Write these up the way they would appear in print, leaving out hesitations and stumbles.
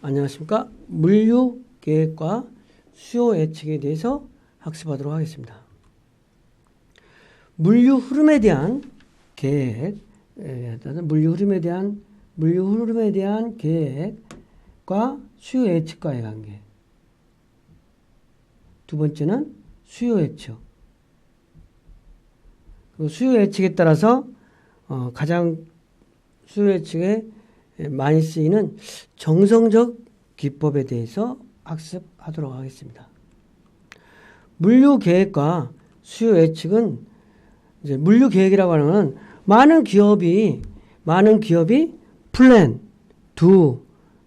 안녕하십니까. 물류 계획과 수요 예측에 대해서 학습하도록 하겠습니다. 물류 흐름에 대한 계획, 물류 흐름에 대한 계획과 수요 예측과의 관계. 두 번째는 수요 예측. 수요 예측에 따라서 가장 수요 예측에 많이 쓰이는 정성적 기법에 대해서 학습하도록 하겠습니다. 물류 계획과 수요 예측은 이제 물류 계획이라고 하는 건 많은 기업이 플랜,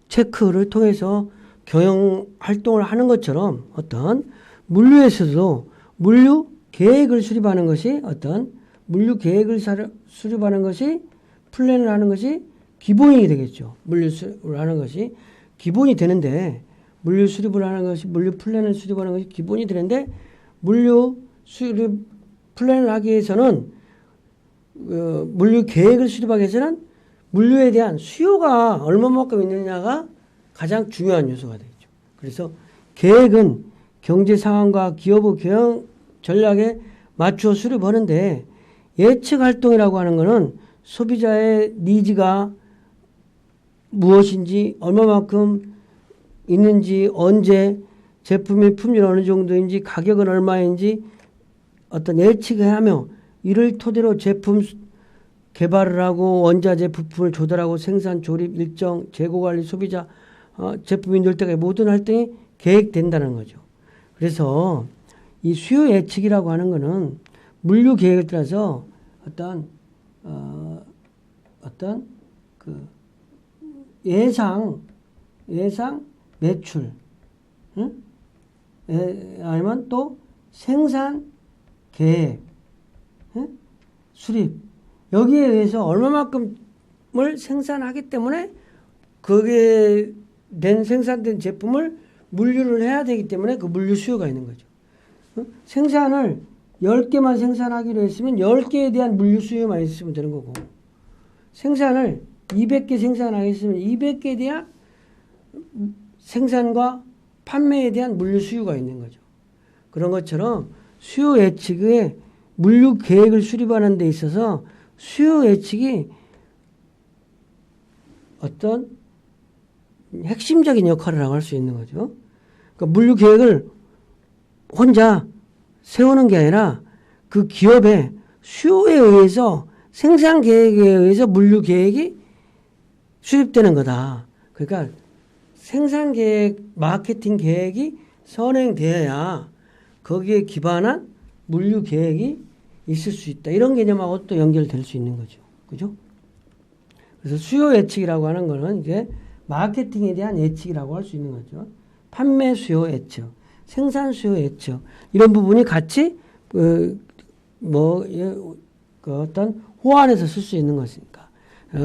체크를 통해서 경영 활동을 하는 것처럼 어떤 물류에서도 물류 계획을 수립하는 것이 플랜을 하는 것이 기본이 되겠죠. 물류 수립을 하는 것이 기본이 되는데, 물류 플랜을 수립하는 것이 기본이 되는데, 물류 수립 플랜을 하기 위해서는, 물류 계획을 수립하기 위해서는 물류에 대한 수요가 얼마만큼 있느냐가 가장 중요한 요소가 되겠죠. 그래서 계획은 경제 상황과 기업의 경영 전략에 맞추어 수립하는데, 예측 활동이라고 하는 것은 소비자의 니즈가 무엇인지, 얼마만큼 있는지, 언제, 제품의 품질 어느 정도인지, 가격은 얼마인지 어떤 예측을 하며 이를 토대로 제품 개발을 하고 원자재 부품을 조달하고 생산, 조립, 일정, 재고 관리, 소비자, 제품이 늘 때까지 모든 활동이 계획된다는 거죠. 그래서 이 수요 예측이라고 하는 것은 물류 계획을 따라서 어떤 그 예상 매출, 아니면 또 생산 계획, 수립, 여기에 의해서 얼마만큼을 생산하기 때문에 거기에 생산된 제품을 물류를 해야 되기 때문에 그 물류 수요가 있는 거죠. 생산을 10개만 생산하기로 했으면 10개에 대한 물류 수요만 있으면 되는 거고, 생산을 200개 생산하겠으면 200개에 대한 생산과 판매에 대한 물류 수요가 있는 거죠. 그런 것처럼 수요 예측에 물류 계획을 수립하는 데 있어서 수요 예측이 어떤 핵심적인 역할을 할 수 있는 거죠. 그러니까 물류 계획을 혼자 세우는 게 아니라 그 기업의 수요에 의해서, 생산 계획에 의해서 물류 계획이 수립되는 거다. 그러니까 생산 계획, 마케팅 계획이 선행되어야 거기에 기반한 물류 계획이 있을 수 있다. 이런 개념하고 또 연결될 수 있는 거죠. 그죠? 그래서 수요 예측이라고 하는 거는 이제 마케팅에 대한 예측이라고 할 수 있는 거죠. 판매 수요 예측, 생산 수요 예측, 이런 부분이 같이 어떤 호환해서 쓸 수 있는 것이니까.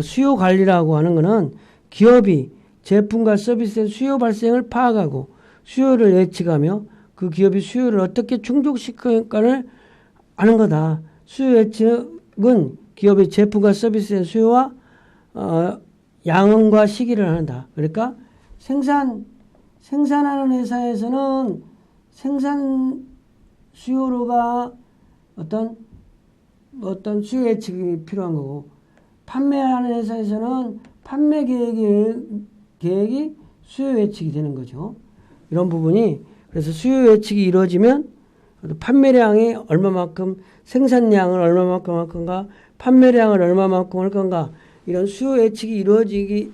수요 관리라고 하는 것은 기업이 제품과 서비스의 수요 발생을 파악하고 수요를 예측하며 그 기업이 수요를 어떻게 충족시킬까를 하는 거다. 수요 예측은 기업의 제품과 서비스의 수요와 양과 시기를 한다. 그러니까 생산하는 회사에서는 생산 수요로가 어떤 수요 예측이 필요한 거고, 판매하는 회사에서는 판매 계획이 수요 예측이 되는 거죠. 이런 부분이, 그래서 수요 예측이 이루어지면 판매량이 얼마만큼, 생산량을 얼마만큼 할 건가, 판매량을 얼마만큼 할 건가, 이런 수요 예측이 이루어지기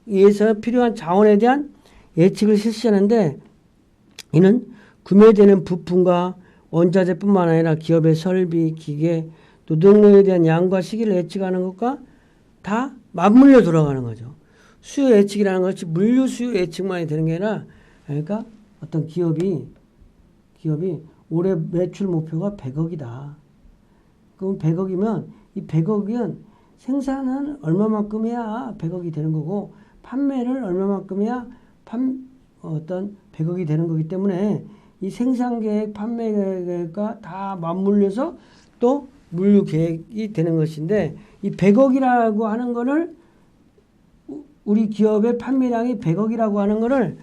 위해서 필요한 자원에 대한 예측을 실시하는데, 이는 구매되는 부품과 원자재뿐만 아니라 기업의 설비, 기계, 노동력에 대한 양과 시기를 예측하는 것과 다 맞물려 돌아가는 거죠. 수요 예측이라는 것이 물류 수요 예측만이 되는 게 아니라, 그러니까 어떤 기업이 올해 매출 목표가 100억이다. 그럼 100억이면 이 100억은 생산은 얼마만큼 해야 100억이 되는 거고, 판매를 얼마만큼 해야 100억이 되는 거기 때문에 이 생산 계획, 판매 계획과 다 맞물려서 또 물류 계획이 되는 것인데, 이 100억이라고 하는 거를 우리 기업의 판매량이 100억이라고 하는 거를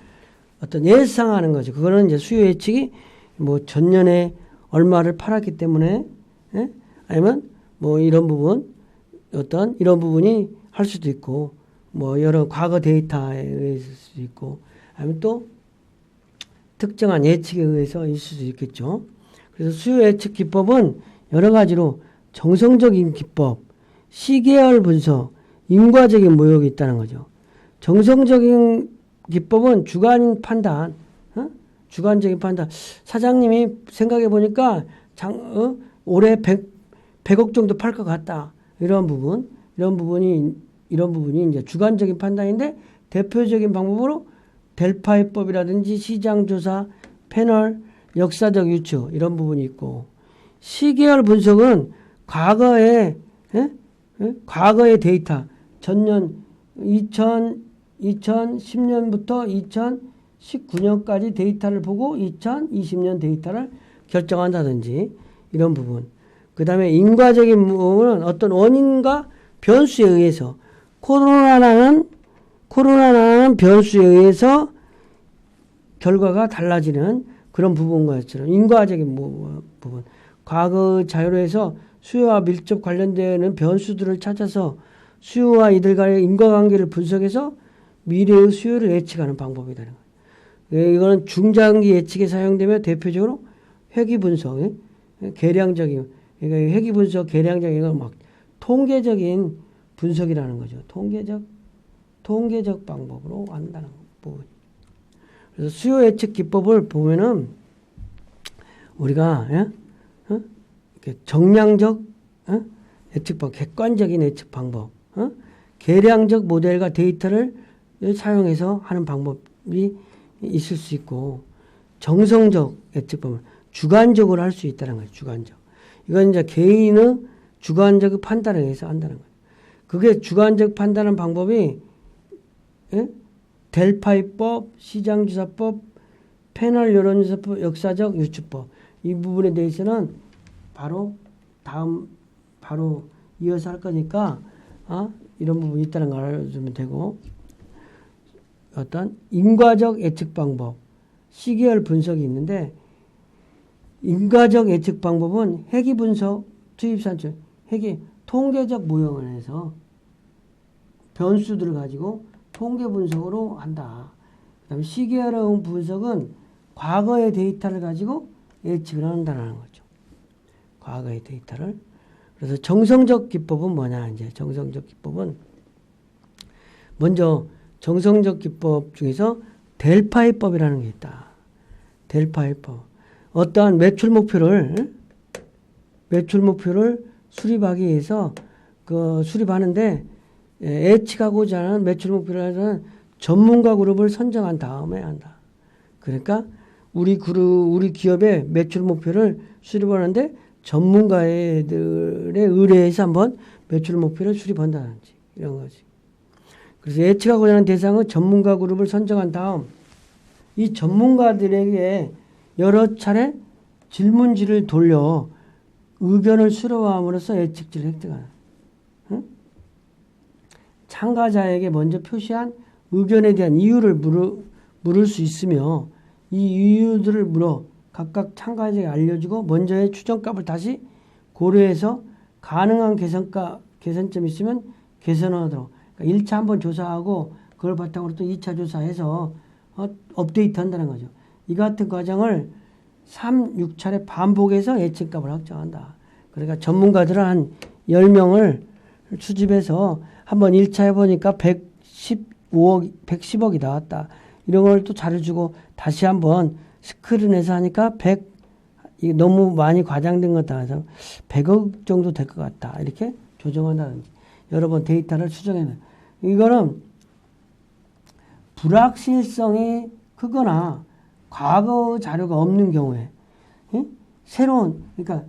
어떤 예상하는 거죠. 그거는 이제 수요 예측이 뭐 전년에 얼마를 팔았기 때문에, 예? 아니면 뭐 이런 부분, 어떤 이런 부분이 할 수도 있고, 뭐 여러 과거 데이터에 의해서 수도 있고, 아니면 또 특정한 예측에 의해서 있을 수도 있겠죠. 그래서 수요 예측 기법은 여러 가지로 정성적인 기법, 시계열 분석, 인과적인 모욕이 있다는 거죠. 정성적인 기법은 주관 판단, 주관적인 판단. 사장님이 생각해 보니까 올해 100억 정도 팔 것 같다. 이런 부분이 이제 주관적인 판단인데 대표적인 방법으로 델파이법이라든지 시장조사, 패널, 역사적 유추 이런 부분이 있고, 시계열 분석은 과거의 데이터, 전년 2010년부터 2019년까지 데이터를 보고 2020년 데이터를 결정한다든지 이런 부분. 그 다음에 인과적인 부분은 어떤 원인과 변수에 의해서 코로나라는 변수에 의해서 결과가 달라지는 그런 부분과처럼 인과적인 부분. 과거 자료에서 수요와 밀접 관련되는 변수들을 찾아서 수요와 이들 간의 인과관계를 분석해서 미래의 수요를 예측하는 방법이 되는 거예요. 이거는 중장기 예측에 사용되며 대표적으로 회귀 분석, 계량적인, 그러니까 회귀 분석, 계량적인 건 막 통계적인 분석이라는 거죠. 통계적 방법으로 한다는 부분. 그래서 수요 예측 기법을 보면은 우리가 이렇게 정량적 예측법, 객관적인 예측 방법, 계량적 모델과 데이터를 사용해서 하는 방법이 있을 수 있고, 정성적 예측법은 주관적으로 할 수 있다는 거예요. 주관적. 이건 이제 개인의 주관적 판단에 의해서 한다는 거예요. 그게 주관적 판단하는 방법이 델파이법, 시장조사법, 패널 여론조사법, 역사적 유추법 이 부분에 대해서는 바로 이어서 할 거니까 이런 부분이 있다는 걸 알아주면 되고, 어떤 인과적 예측 방법, 시계열 분석이 있는데, 인과적 예측 방법은 회귀 분석, 투입 산출, 회귀 통계적 모형을 해서 변수들을 가지고 통계 분석으로 한다. 그다음에 시계열 분석은 과거의 데이터를 가지고 예측을 한다는 거죠. 과거의 데이터를. 그래서 정성적 기법은 뭐냐? 이제 정성적 기법은 먼저 정성적 기법 중에서 델파이법이라는 게 있다. 델파이법. 어떠한 매출 목표를 수립하기 위해서 수립하는데 예측하고자 하는 매출 목표를 하는 전문가 그룹을 선정한 다음에 한다. 그러니까 우리 기업의 매출 목표를 수립하는데 전문가들의 의뢰해서 한번 매출 목표를 수립한다든지 이런 거지. 그래서 예측하고자 하는 대상은 전문가 그룹을 선정한 다음 이 전문가들에게 여러 차례 질문지를 돌려 의견을 수렴함으로써 예측지를 획득하는. 참가자에게 먼저 표시한 의견에 대한 이유를 물을 수 있으며 이 이유들을 물어 각각 참가자에게 알려주고 먼저의 추정값을 다시 고려해서 가능한 개선점이 있으면 개선하도록. 그러니까 1차 한번 조사하고 그걸 바탕으로 또 2차 조사해서 업데이트 한다는 거죠. 이 같은 과정을 6차례 반복해서 예측값을 확정한다. 그러니까 전문가들은 한 10명을 수집해서 한번 1차 해보니까 110억이 나왔다. 이런 걸 또 잘해주고 다시 한번 스크린에서 하니까 이게 너무 많이 과장된 것 같아서 100억 정도 될 것 같다. 이렇게 조정한다든지 여러 번 데이터를 수정해놔. 이거는 불확실성이 크거나 과거 자료가 없는 경우에 새로운 그러니까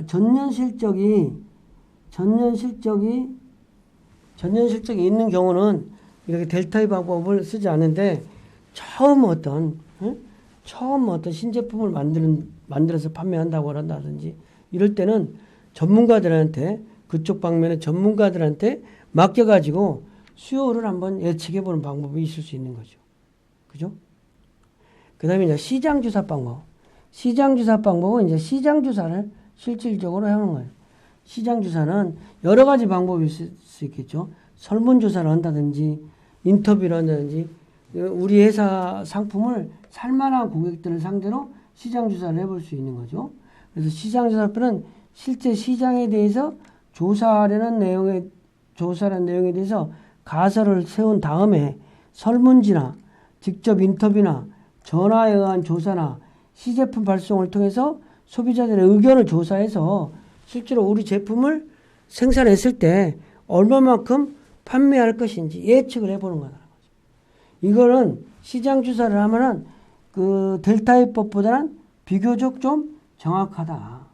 전년 실적이 있는 경우는 이렇게 델타의 방법을 쓰지 않는데 처음 어떤 신제품을 만들어서 판매한다고 한다든지 이럴 때는 전문가들한테 그쪽 방면의 전문가들한테 맡겨가지고 수요를 한번 예측해 보는 방법이 있을 수 있는 거죠. 그죠? 그 다음에 이제 시장주사 방법. 시장주사 방법은 이제 시장주사를 실질적으로 하는 거예요. 시장주사는 여러 가지 방법이 있을 수 있겠죠. 설문조사를 한다든지, 인터뷰를 한다든지, 우리 회사 상품을 살만한 고객들을 상대로 시장조사를 해볼 수 있는 거죠. 그래서 시장조사표는 실제 시장에 대해서 조사라는 내용에 대해서 가설을 세운 다음에 설문지나 직접 인터뷰나 전화에 의한 조사나 시제품 발송을 통해서 소비자들의 의견을 조사해서 실제로 우리 제품을 생산했을 때 얼마만큼 판매할 것인지 예측을 해보는 거다. 이거는 시장 주사를 하면은 그 델타입법보다는 비교적 좀 정확하다.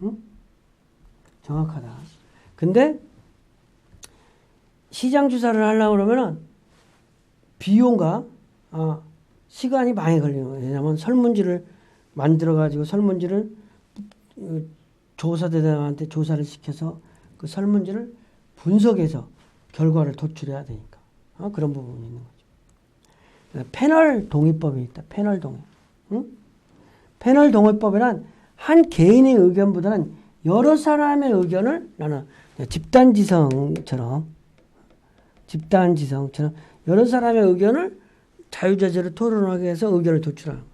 응? 정확하다. 근데 시장 주사를 하려고 그러면은 비용과 시간이 많이 걸리는 거예요. 왜냐하면 설문지를 만들어가지고 설문지를 조사대장한테 조사를 시켜서 그 설문지를 분석해서 결과를 도출해야 되니까 그런 부분이 있는 거죠. 패널 동의법이 있다. 패널 동의. 응? 패널 동의법에는 한 개인의 의견보다는 여러 사람의 의견을 나는 집단지성처럼 여러 사람의 의견을 자유자재로 토론하게 해서 의견을 도출하는 거예요.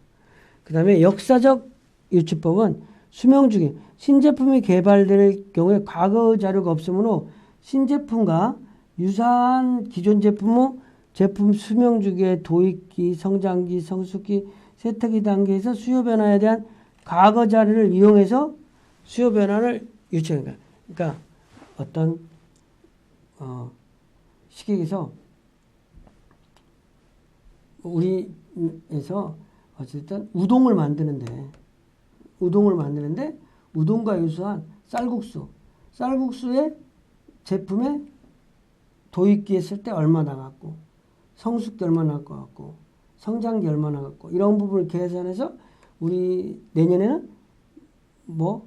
그 다음에 역사적 유추법은 수명 주기. 신제품이 개발될 경우에 과거 자료가 없으므로 신제품과 유사한 기존 제품 수명 주기의 도입기, 성장기, 성숙기, 세탁기 단계에서 수요 변화에 대한 과거 자료를 이용해서 수요 변화를 유추하는 거예요. 그러니까 어떤 시기에서 우리에서 어쨌든 우동을 만드는데 우동과 유사한 쌀국수의 제품에 도입기 했을 때 얼마 나갔고 성숙기 얼마 나갔고 성장기 얼마 나갔고 이런 부분을 계산해서 우리 내년에는 뭐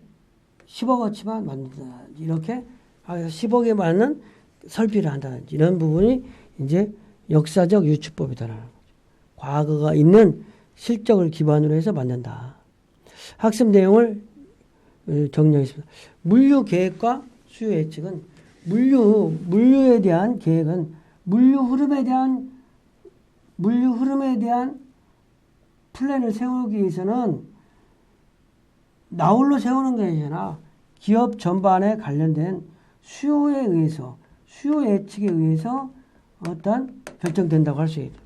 10억어치만 만든다 이렇게 10억에 맞는 설비를 한다든지 이런 부분이 이제 역사적 유추법이다라는 거죠. 과거가 있는 실적을 기반으로 해서 만든다. 학습 내용을 정리하겠습니다. 물류 계획과 수요 예측은 물류에 대한 계획은 물류 흐름에 대한 플랜을 세우기 위해서는 나홀로 세우는 게 아니라 기업 전반에 관련된 수요 예측에 의해서 어떤 결정된다고 할 수 있다.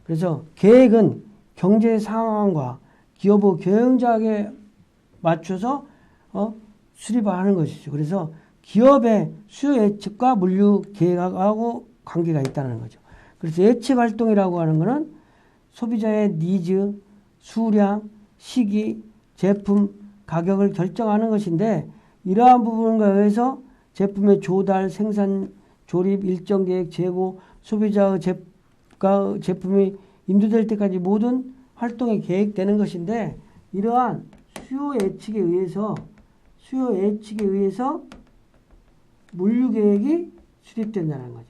그래서 계획은 경제 상황과 기업의 경영자에 맞춰서 수립하는 것이죠. 그래서 기업의 수요 예측과 물류 계획하고 관계가 있다는 거죠. 그래서 예측 활동이라고 하는 것은 소비자의 니즈, 수량, 시기, 제품, 가격을 결정하는 것인데 이러한 부분과 의해서 제품의 조달, 생산, 조립, 일정 계획, 재고, 소비자의 제품이 인도될 때까지 모든 활동이 계획되는 것인데 이러한 수요 예측에 의해서 물류 계획이 수립된다는 거죠.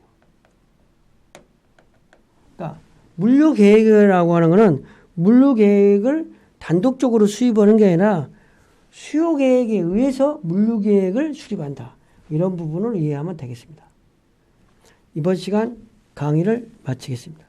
그러니까 물류 계획이라고 하는 것은 물류 계획을 단독적으로 수립하는 게 아니라 수요 계획에 의해서 물류 계획을 수립한다. 이런 부분을 이해하면 되겠습니다. 이번 시간 강의를 마치겠습니다.